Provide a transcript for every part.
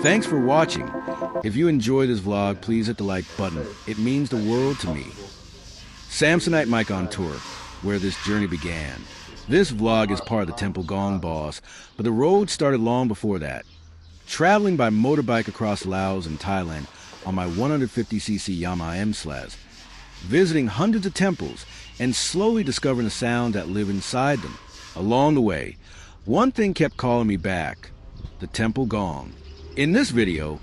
Thanks for watching. If you enjoy this vlog, please hit the like button. It means the world to me. Samsonite mic on tour, where this journey began. This vlog is part of the Temple Gong boss, but the road started long before that. Traveling by motorbike across Laos and Thailand on my 150cc Yamaha M-Slaz, visiting hundreds of temples and slowly discovering the sounds that live inside them. Along the way, one thing kept calling me back, the Temple Gong. In this video,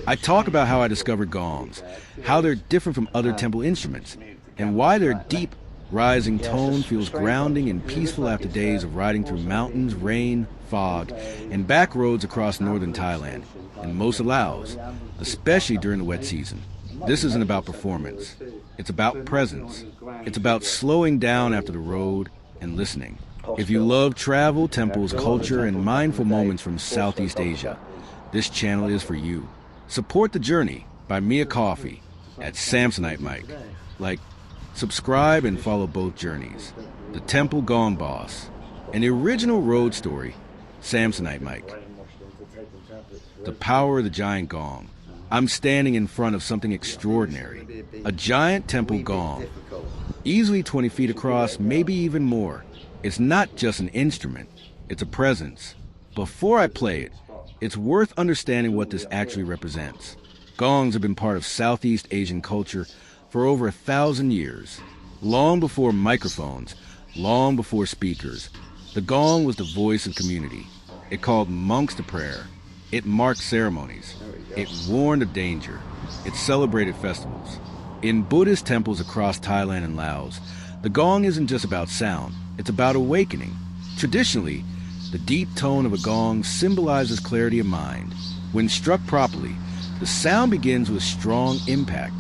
I talk about how I discovered gongs, how they're different from other temple instruments, and why their deep, rising tone feels grounding and peaceful after days of riding through mountains, rain, fog, and back roads across northern Thailand, and most of Laos, especially during the wet season. This isn't about performance. It's about presence. It's about slowing down after the road and listening. If you love travel, temples, culture, and mindful moments from Southeast Asia, this channel is for you. Support the journey. Buy me a coffee at Samsonite mic. Like, subscribe and follow both journeys. The Temple Gong boss, and the original road story, Samsonite mic. The power of the giant gong. I'm standing in front of something extraordinary. A giant temple gong. Easily 20 feet across, maybe even more. It's not just an instrument, it's a presence. Before I play it, it's worth understanding what this actually represents. Gongs have been part of Southeast Asian culture for over 1,000 years. Long before microphones, long before speakers, the gong was the voice of community. It called monks to prayer. It marked ceremonies. It warned of danger. It celebrated festivals. In Buddhist temples across Thailand and Laos, the gong isn't just about sound, it's about awakening. Traditionally, the deep tone of a gong symbolizes clarity of mind. When struck properly, the sound begins with strong impact,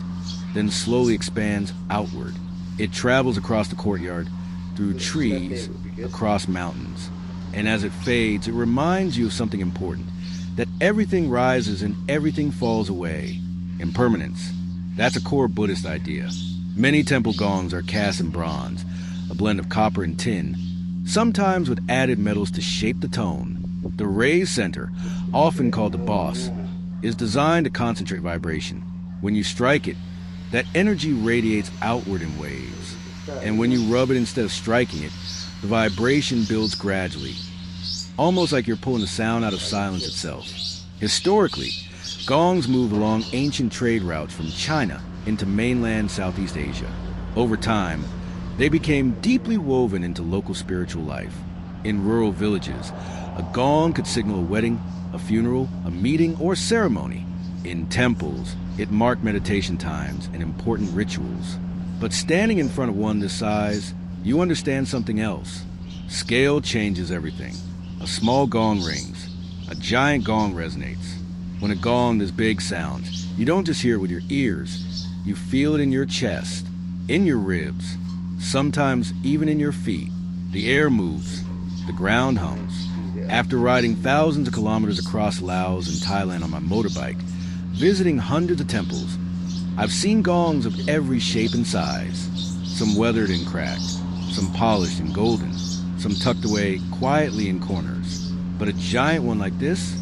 then slowly expands outward. It travels across the courtyard, through trees, across mountains. And as it fades, it reminds you of something important, that everything rises and everything falls away. Impermanence. That's a core Buddhist idea. Many temple gongs are cast in bronze, a blend of copper and tin, sometimes with added metals to shape the tone. The raised center, often called the boss, is designed to concentrate vibration. When you strike it, that energy radiates outward in waves. And when you rub it instead of striking it, the vibration builds gradually, almost like you're pulling the sound out of silence itself. Historically, gongs moved along ancient trade routes from China into mainland Southeast Asia. Over time, they became deeply woven into local spiritual life. In rural villages, a gong could signal a wedding, a funeral, a meeting, or ceremony. In temples, it marked meditation times and important rituals. But standing in front of one this size, you understand something else. Scale changes everything. A small gong rings. A giant gong resonates. When a gong this big sounds, you don't just hear it with your ears. You feel it in your chest, in your ribs, sometimes even in your feet. The air moves. The ground hums. After riding thousands of kilometers across Laos and Thailand on my motorbike, visiting hundreds of temples, I've seen gongs of every shape and size. Some weathered and cracked, some polished and golden, some tucked away quietly in corners. But a giant one like this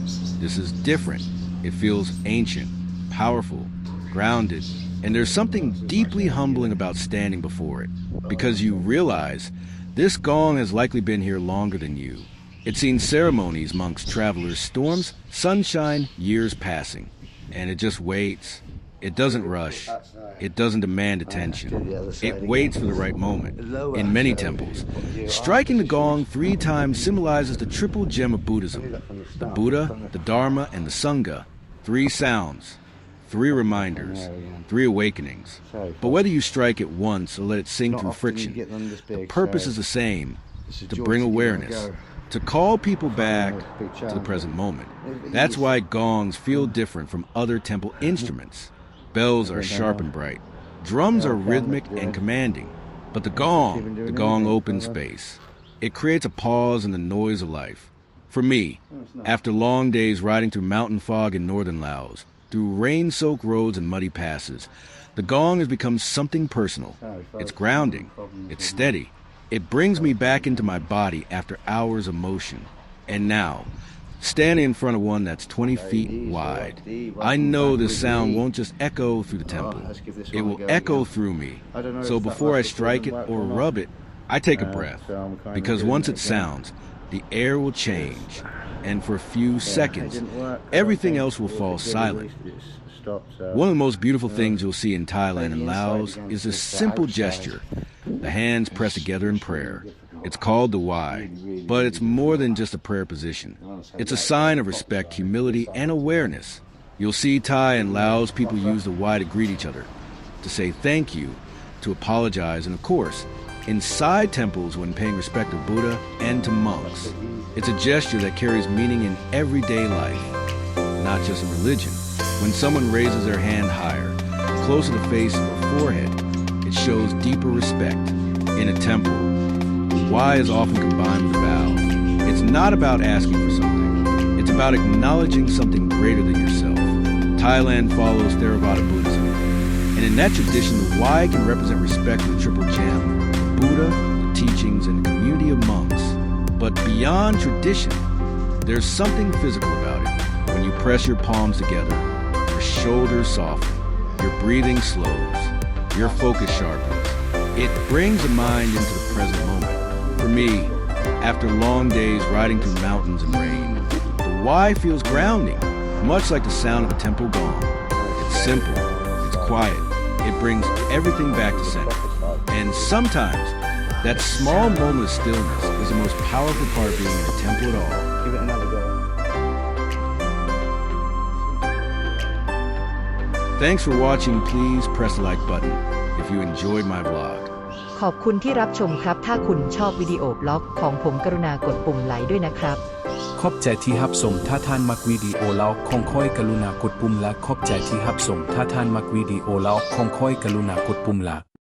is different. It feels ancient, powerful, grounded, and there's something deeply humbling about standing before it, because you realize this gong has likely been here longer than you. It's seen ceremonies, monks, travelers, storms, sunshine, years passing, and it just waits. It doesn't rush. It doesn't demand attention. It waits for the right moment. In many temples, striking the gong 3 times symbolizes the triple gem of Buddhism: the Buddha, the Dharma, and the Sangha. 3 sounds, 3 reminders, 3 awakenings. But whether you strike it once or let it sink through friction, the purpose is the same: to bring awareness, to call people back to the present moment. That's why gongs feel different from other temple instruments. Bells are sharp and bright. Drums are rhythmic and commanding. But the gong opens space. It creates a pause in the noise of life. For me, after long days riding through mountain fog in northern Laos, through rain-soaked roads and muddy passes, the gong has become something personal. It's grounding. It's steady. It brings me back into my body after hours of motion. And now, Standing in front of one that's 20 feet wide, I know this sound won't just echo through the temple. It will echo through me. So before I strike it or rub it, I take a breath. Because once it sounds, the air will change. And for a few seconds, everything else will fall silent. One of the most beautiful things you'll see in Thailand and Laos is a simple gesture. The hands press together in prayer. It's called the Y, but it's more than just a prayer position. It's a sign of respect, humility, and awareness. You'll see Thai and Laos people use the Y to greet each other, to say thank you, to apologize, and of course, inside temples when paying respect to Buddha and to monks. It's a gesture that carries meaning in everyday life, not just in religion. When someone raises their hand higher, close to the face or forehead, it shows deeper respect. In a temple, Y is often combined with a vow. It's not about asking for something. It's about acknowledging something greater than yourself. Thailand follows Theravada Buddhism, and in that tradition, the Y can represent respect for the Triple Gem, Buddha, the teachings, and the community of monks. But beyond tradition, there's something physical about it. When you press your palms together, your shoulders soften, your breathing slows, your focus sharpens. It brings the mind into the present moment. For me, after long days riding through mountains and rain, the Y feels grounding, much like the sound of a temple gong. It's simple, it's quiet, it brings everything back to center. And sometimes, that small moment of stillness is the most powerful part of being in a temple at all. Give it another go. Thanks for watching. Please press the like button if you enjoyed my vlog. ขอบคุณที่รับชมครับถ้าคุณชอบวิดีโอบล็อกของผมกรุณากดปุ่มไลค์ด้วยนะครับ ขอบใจที่รับชมถ้าท่านมักวิดีโอแล้วคงค่อยกรุณากดปุ่มไลค์ขอบใจที่รับชมถ้าท่านมักวิดีโอแล้วคงค่อยกรุณากดปุ่มไลค์